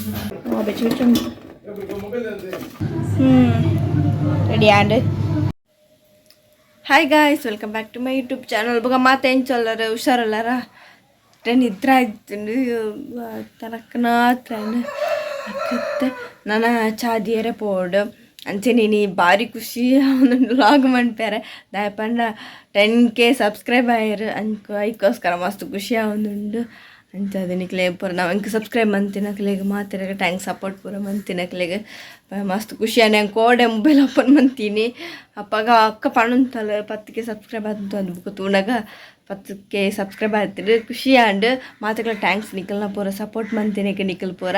Oh, betul betul. Ready and. Hi guys, welcome back to my YouTube channel. Bukan mata yang celera, usara lara. Dan idra itu tanakna tren. Akte nana chadiere pod. Anche nini bari kushi vlog manpere. Dai panda 10K subscribe ayere anko aikoskara mastu kushi avundu. ಅಂತ ಅದಕ್ಕೆ ಪೂರ ನಾವು ಇಂಕ subscribe ಮಂತಿನಕ್ಲೆಗೆ ಮಾತಿನಾಗ tank support ಪೂರ ಮಂತಿನಕ್ಲೆಗೆ ಮಸ್ತ್ ಖುಷಿ ನಂಗೆ ಕೋಡೆ mobile open ಮಂತೀನಿ ಅಪ್ಪಾಗ ಅಕ್ಕ ಪಣ್ಣಂತಲ್ಲ 10K ಸಬ್ಸ್ಕ್ರೈಬ್ ಆದಂತು ಅಂದು ಬುಕ್ ತೂಣಾಗ 10K ಸಬ್ಸ್ಕ್ರೈಬ್ ಆಗ್ತಿರಿ ಖುಷಿ ಆಂಡ್ ಮಾತುಗಳ ಟ್ಯಾಂಕ್ಸ್ ನಿಖಲ್ನ ಪೂರ ಸಪೋರ್ಟ್ ಮಂತಿನಕ್ಕೆ ನಿಖಲ್ ಪೂರ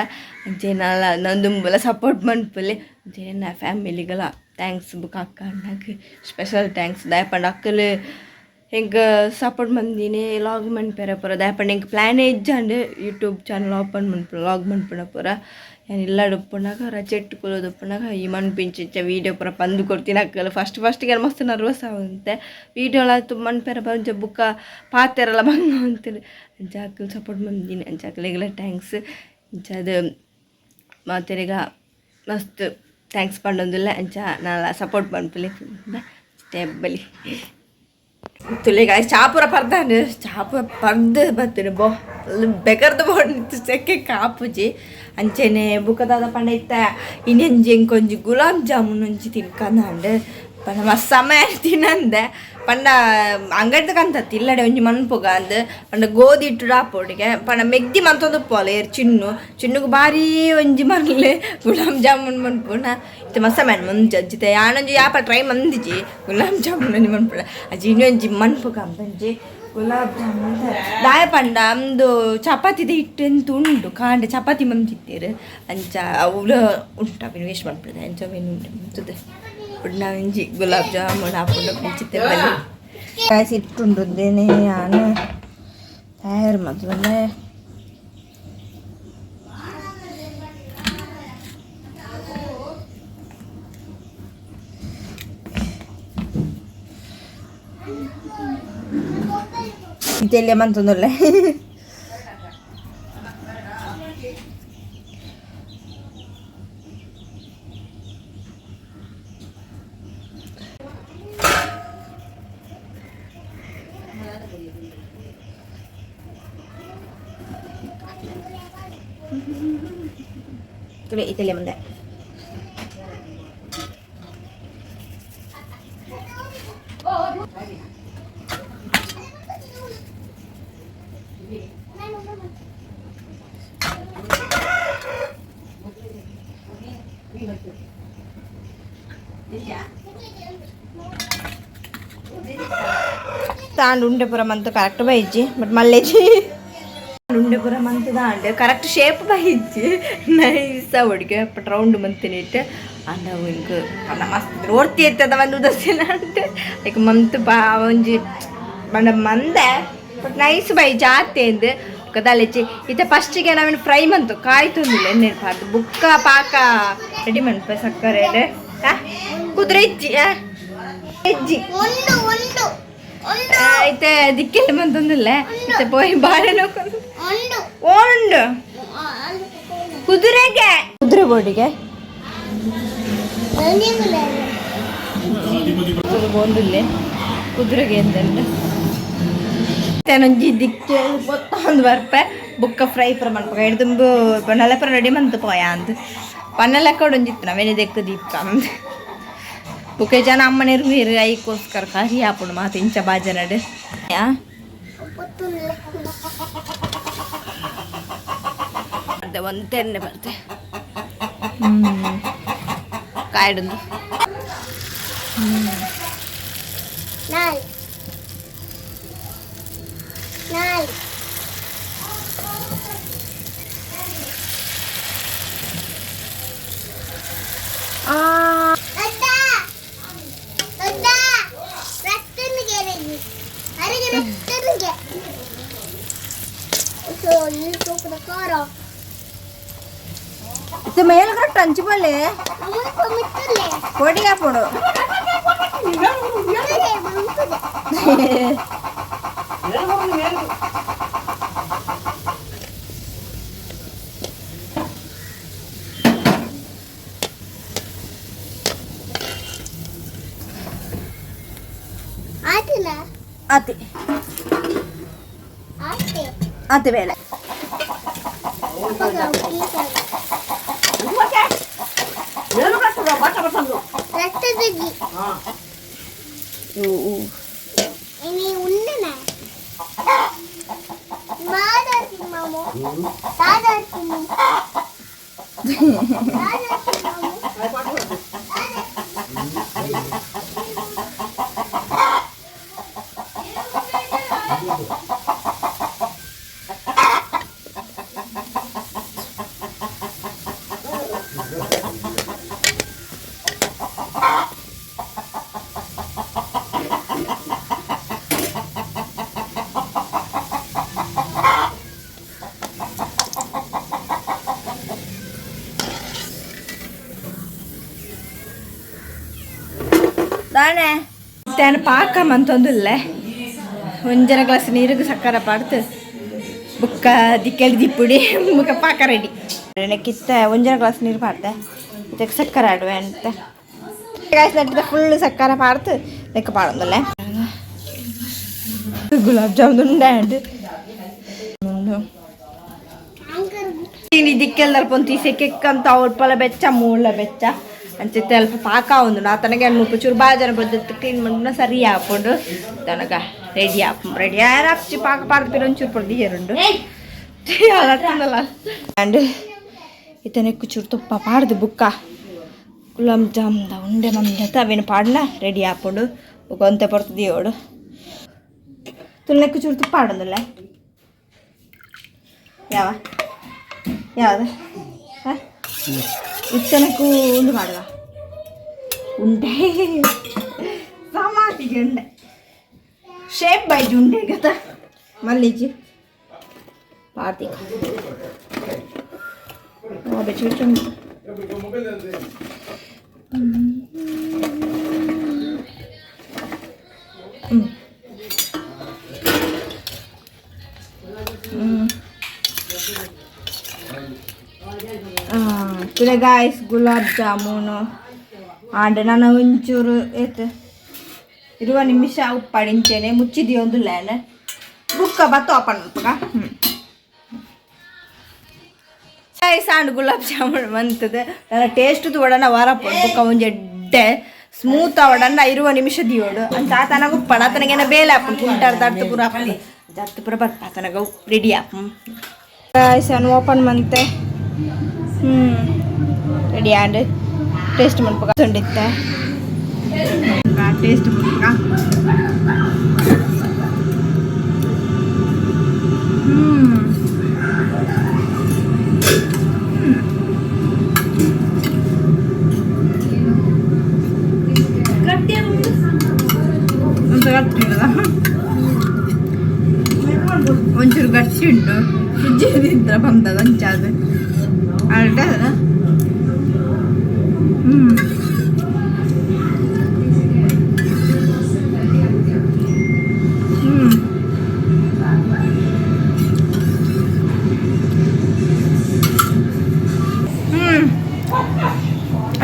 ಅಂಚೇನಲ್ಲ ನಂದು ಮೊಬೈಲ ಸಪೋರ್ಟ್ ಮಂಟ್ಪಲ್ಲಿ ಅಂಚೇನ ನಾ ಫ್ಯಾಮಿಲಿಗೆಲ್ಲ ಥ್ಯಾಂಕ್ಸ್ ಬುಕ್ ಅಕ್ಕ ಅಣ್ಣಗೆ ಸ್ಪೆಷಲ್ ಥ್ಯಾಂಕ್ಸ್ ದಯಪಂಡು ಅಕ್ಕಲು ಹೆಂಗೆ ಸಪೋರ್ಟ್ ಮಂದಿನಿ ಲಾಗ್ ಮನ್ಪೇರ ಪೂರ ದಯಪಂಡು ಹೆಂಗೆ ಪ್ಲ್ಯಾನೇ ಇಜ್ಜಂಡು ಯೂಟ್ಯೂಬ್ ಚಾನಲ್ ಓಪನ್ ಮನ್ಪು ಲಾಗ್ ಮನ್ಪುಣ ಪೂರ ಏನು ಇಲ್ಲ ಉಪ್ಪುನಾಗ ರಜೆ ಇಟ್ಟುಕೊಳ್ಳೋದು ಉಪ್ಪುನಾಗ ಈ ಮನ್ಪಿಂಚ ವೀಡಿಯೋ ಪೂರ ಬಂದು ಕೊಡ್ತೀನಿ ಅಕ್ಕಲ್ಲ ಫಸ್ಟಿಗೆ ಮಸ್ತ್ ನರ್ವಸ್ ಆಗುತ್ತೆ ವೀಡಿಯೋಲ ತುಂಬ ಮನ್ಪೇರ ಬಂಚ ಬುಕ್ಕ ಪಾತೆರಲ್ಲ ಬಂದು ಅಂತೇಳಿ ಅಂಚಾಕಲ್ ಸಪೋರ್ಟ್ ಮಂದಿನಿ ಅಂಚಾಕಲಿಗೆಲ್ಲ ಥ್ಯಾಂಕ್ಸ್ ಅಂಚದು ಮಾತೆರಿಗ ಮಸ್ತ್ ಥ್ಯಾಂಕ್ಸ್ ಪಂಡೊಂದಿಲ್ಲ ಅಂಚ ನಾಳ ಸಪೋರ್ಟ್ ಮನ್ಪಲಿ ಸ್ಟೆಬ್ಬಲಿ ತುಲೆ ಗಾಯ ಚಾಪುರ ಪರ್ದಾಂಡು ಚಾಪುರ ಪರ್ದು ಬರ್ತೀನಿ ಬೋ ಬೆಗರ್ದು ಬೋಡಿತ್ತು ಸೆಕ್ಕೆ ಕಾಪುಜಿ ಅಂಚೆನೆ ಬುಕ್ಕದಾದ ಪಂಡ ಇತ್ತ ಇನ್ನೊಂಜಿ ಇಂಕೊಂಜಿ ಗುಲಾಬ್ ಜಾಮೂನ್ ಒಂಜಿ ತಿನ್ಕಂದಾಂಡು ಪಂಡ ಮಸ್ತ್ ಸಮಯ ತಿನ್ನಂದೆ ಪಂಡ ಅಂಗಡಿದ ಕಂತತ್ತಿ ಇಲ್ಲಡೆ ಒಂಜಿ ಮನ್ಪುಗ ಅಂದು ಪಂಡ ಗೋಧಿ ಇಟ್ಟು ರಾಪೋಡಿಗೆ ಪಂಡ ಮೆಗ್ದಿ ಮಂತೊಂದು ಪೋಲೆ ಚಿನ್ನುಗು ಬಾರಿ ಒಂಜಿ ಮರ್ಲೆ ಗುಲಾಬ್ ಜಾಮೂನ್ ಮನ್ಪುನ ಇತ್ತೆ ಮಸ್ತ ಮ್ಯಾನ್ ಮುಂಜಿ ಅಜ್ಜಿತೆ ಯಾನೊಂಜಿ ಯಾಪ ಟ್ರೈ ಮಂದಿಜಿ ಗುಲಾಬ್ ಜಾಮೂನ್ ಒಂಜಿ ಮನ್ಪುನ ಅಜ್ಜಿ ಇನ್ನೊಂಜಿ ಮನ್ಪುಗ ಅಂಪಂಜಿ ಗುಲಾಬ್ ಜಾಮೂನ್ ದಾಯ ಪಂಡ ಅಂದು ಚಪಾತಿದ ಹಿಟ್ಟೆಂತು ಉಂಡು ಕಾಂಡೆ ಚಪಾತಿ ಮಂದಿತ್ತೇರು ಅಂಚ ಅವಳು ಉಂಟು ಅವಿನ ವೇಸ್ಟ್ ಮನ್ಪುದ ಅಂಚ ಅವೇನು ಉಂಟು ಮುಂಚದೆ ಪುಣ್ಣ ಒಂಜಿ ಗುಲಾಬ್ ಜಾಮೂನ್ ಹಾಕೊಂಡು ಮುಂಚಿತ್ತೆ ಬನ್ನಿ ಕಾಯಿಸಿ ಇಟ್ಟುಂಡುದ್ದೇನೆ ನಾನು ತಯಾರು ಮೊದಲೇ ಇದೆಲ್ಲ ಮಂತೊಂದಲ್ಲ ತುಲೆ ಇದೆಲ್ಲ ಮುಂದೆ ತಾಂಡು ಉಂಡೆ ಪುರ ಮಂತ್ ಕರೆಕ್ಟ್ ಬೈಜಿ ಬಟ್ ಮಲ್ಲೇಜಿ ಉಂಡೆ ಪುರ ಮಂತ್ ದಾಂಡೆ ಕರೆಕ್ಟ್ ಶೇಪ್ ಬೈಜಿ ನೈಸ ಹೊಡಿಗೆ ಬಟ್ ರೌಂಡ್ ಮಂತಿನ ಇಟ್ಟು ಅಂದ ಇಂಕ್ ಅನ್ನ ಮಸ್ತ್ ನೋಡ್ತಿ ಇರ್ತದ ಒಂದು ದೋಸೆನ ಅಂತೆ ಲೈಕ್ ಮಂತ್ ಬಾ ಒಂಜಿ ಬಂಡ ಮಂದೆ ಬಟ್ ನೈಸ್ ಬೈಜಿ ಆತೇಂದು ಕದಾಲೆಚ್ಚಿ ಇತ್ತೆ ಫಸ್ಟಿಗೆ ನಾವೇನು ಫ್ರೈ ಮಂತು ಕಾಯ್ತೊಂದಿಲ್ಲ ಎಣ್ಣೆ ಪಾರ್ದು ಬುಕ್ಕ ಪಾಕ ರೆಡಿ ಮನ್ಪ ಸಕ್ಕರೆ ಕುದುರೆ ಇಜ್ಜಿ ಇಜ್ಜಿ ಐತೆ ದಿಕ್ಕೆಲ್ಲ ಬಂತೊಂದಿಲ್ಲ ಇತ್ತೆ ಪೋಯಿ ಬಾಳೆ ನೋಕೊಂಡು ಓಂಡು ಕುದುರೆಗೆ ಕುದುರೆ ಬೋಡಿಗೆ ಒಂದಿಲ್ಲ ಕುದುರೆಗೆ ಎಂತಂಡು ಒಂಜಿ ದಿಕ್ಕೆ ಒಂದು ಬರ್ಪೆ ಬುಕ್ಕ ಫ್ರೈ ಪುರ ಮನ್ಪಗ ಹಿಡ್ದು ಪನ್ನಲೆ ಪುರ ರೆಡಿ ಮಂತು ಪೋಯ ಅಂದು ಪನ್ನಲೆಕ್ಕ ಒಂಜಿತ್ತು ನಾವೇನೇ ದೆಕ್ಕು ದೀಪ ಅಂದು ಬುಕ್ಕೆ ಜನ ಅಮ್ಮನೇರು ಬೇರೆ ಐಕೋಸ್ಕರ ಕರಿ ಹಾಕೊಂಡು ಮಾತು ಇಂಚ ಬಾಜನಡು ಅದೇ ಒಂದು ತೆನ್ನೆ ಬರ್ತೆ ಕಾಯ್ದು itu mail kan coba Kodi apa ಆತಿ ಆತಿ ಬೇಳೆ தானே தேனை பார்க்காம தொந்துல்ல ಒಂಜನ ಗ್ಲಾಸ್ ನೀರಿಗೆ ಸಕ್ಕರ ಪಾಡ್ತು ಬುಕ್ಕ ದಿಕ್ಕಲ್ಲಿ ದಿಪ್ಪುಡಿ ಮುಖ ಪಾಕ ರೆಡಿ ಕಿತ್ತ ಒಂಜನ ಗ್ಲಾಸ್ ನೀರು ಪಾಡ್ದೆ ಇದಕ್ಕೆ ಸಕ್ಕರ ಆಡುವೆ ಅಂತ ಗ್ಯಾಸ್ ನಟ್ಟಿದ ಫುಲ್ ಸಕ್ಕರ ಪಾಡ್ತು ಲೆಕ್ಕ ಪಾಡೋದಲ್ಲ ಗುಲಾಬ್ ಜಾಮೂನ್ ಉಂಡೆ ದಿಕ್ಕೆಲ್ಲರ ಪೊಂತಿ ಸೆಕ್ಕೆಕ್ಕಂತ ಒಟ್ಪಲ ಬೆಚ್ಚ ಮೂಳ ಬೆಚ್ಚ ಅಂಚಿತ್ತೆ ಅಲ್ಪ ಪಾಕ ಒಂದು ನಾ ತನಗೆ ಮುಪ್ಪು ಚೂರು ಬಾಜನ ಬದ್ದು ಕ್ಲೀನ್ ಮಾಡ್ಕೊಂಡು ಸರಿ ಹಾಕೊಂಡು ತನಗ ರೆಡಿ ರೆಡಿ ಯಾರು ಹಾಕಿ ಪಾಕ ಪಾಡ್ತೀರ ಒಂಚೂರು ಪಡ್ದು ಎರಡು ಅಲ್ಲ ಆ್ಯಂಡ್ ಇತನಕ್ಕೆ ಚೂರು ತುಪ್ಪ ಪಾಡ್ದು ಬುಕ್ಕ ಗುಲಾಬ್ ಜಾಮ್ದ ಉಂಡೆ ಮಮ್ಮಿ ಅವೇನು ಪಾಡ್ನ ರೆಡಿ ಹಾಕೊಂಡು ಗೊಂತೆ ಪಡ್ತದೆ ಏಳು ತುಳ್ನೆಕ್ಕೆ ಚೂರು ತುಪ್ಪ ಆಡೋದಲ್ಲ ಯಾವುದು ಹಾಂ ಇತ್ತನಕ್ಕೂ ಒಂದು ಮಾಡುವ ಉಂಡೆ ಸಮಾತಿಗೆ ಉಂಡೆ ಶೇಪ್ ಬೈಜಿ ಉಂಡೆ ಗತ ಮಲ್ಲಿಜಿ ಪಾರ್ತಿ ಬೆಚ್ಚ ತುಲೆ ಗಾಯ್ಸ್ ಗುಲಾಬ್ ಜಾಮೂನು ಆಂಡೆ ನಾನು ಒಂಚೂರು ಏತ್ ಇರುವ ನಿಮಿಷ ಉಪ್ಪಾಡಿಂಚೇನೆ ಮುಚ್ಚಿದಿ ಒಂದು ಲ್ಯಾನ್ ಬುಕ್ಕ ಬತ್ತು open ಮಲ್ಪಗ guys and gulab jamun ಬಂತದೆ ನನ್ನ ಟೇಸ್ಟ್ದು ಒಡನ ವಾರ ಬುಕ್ಕ ಒಂಜಿ ಎಡ್ಡೆ ಸ್ಮೂತ್ ಅವಡನ್ನ ಇರುವ ನಿಮಿಷ ದಿಯೋಡು ಅಂತ ಆತನಗ ಉಪ್ಪಣ ಆತನಗೇನ ಬೇಲೆ ಹಾಪು ಕುಂಟಾರ ದಟ್ಟು ಪೂರ ಹಾಪಿ ದಟ್ಟು ಪೂರ ಬರ್ಪ ಆತನಗ ರೆಡಿ ಹಾಪು ಗಾಯ್ಸ್ ನಾನು ಓಪನ್ ಮಂತೆ ರೆಡಿ ಆ್ಯಂಡ್ ಟೇಸ್ಟ್ ಮಾಡ್ಬೇಕು ತೊಂಡಿತ್ತೆ ಟೇಸ್ಟ್ ಗಟ್ಟಿ ಒಂಚೂರು ಗಟ್ಟಿ ಉಂಟು ಫ್ರಿಜ್ಜಿಂದ ಬಂದದ ಅಂಚಾದ ಅಲ್ಟ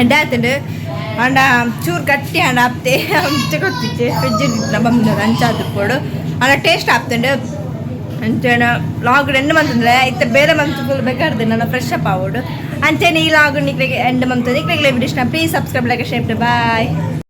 ಅಡ್ಡಾತಂಡು ಅಂಡ ಚೂರು ಗಟ್ಟಿ ಹಣ ಆಪ್ತೆ ಅಂಚೆ ಗೊತ್ತಿಚ್ಚೆ ಫ್ರಿಜ್ಜಿನ ಬಂದದ ಅಂಚಾದ ಕೊಡು ಅಲ್ಲ ಟೇಸ್ಟ್ ಆಪ್ತಂಡು ಅಂಚೇನ ಲಾಗ್ ಎಂಡ್ ಮಂತಂದ್ರೆ ಇತ್ತ ಬೇರೆ ಮಂತ್ ಫುಲ್ ಬೇಕಾರ್ದು ನಾನು ಫ್ರೆಶ್ ಅಪ್ ಆಗೋಡು ಅಂಚೇನೆ ಈ ಲಾಗ್ ನಿಕ್ಲಿಗೆ ಎಂಡ್ ಮಂತ್ ನಿಕ್ಲಿಗೆ ವಿಡಿಯೋಸ್ನ please subscribe like share bye.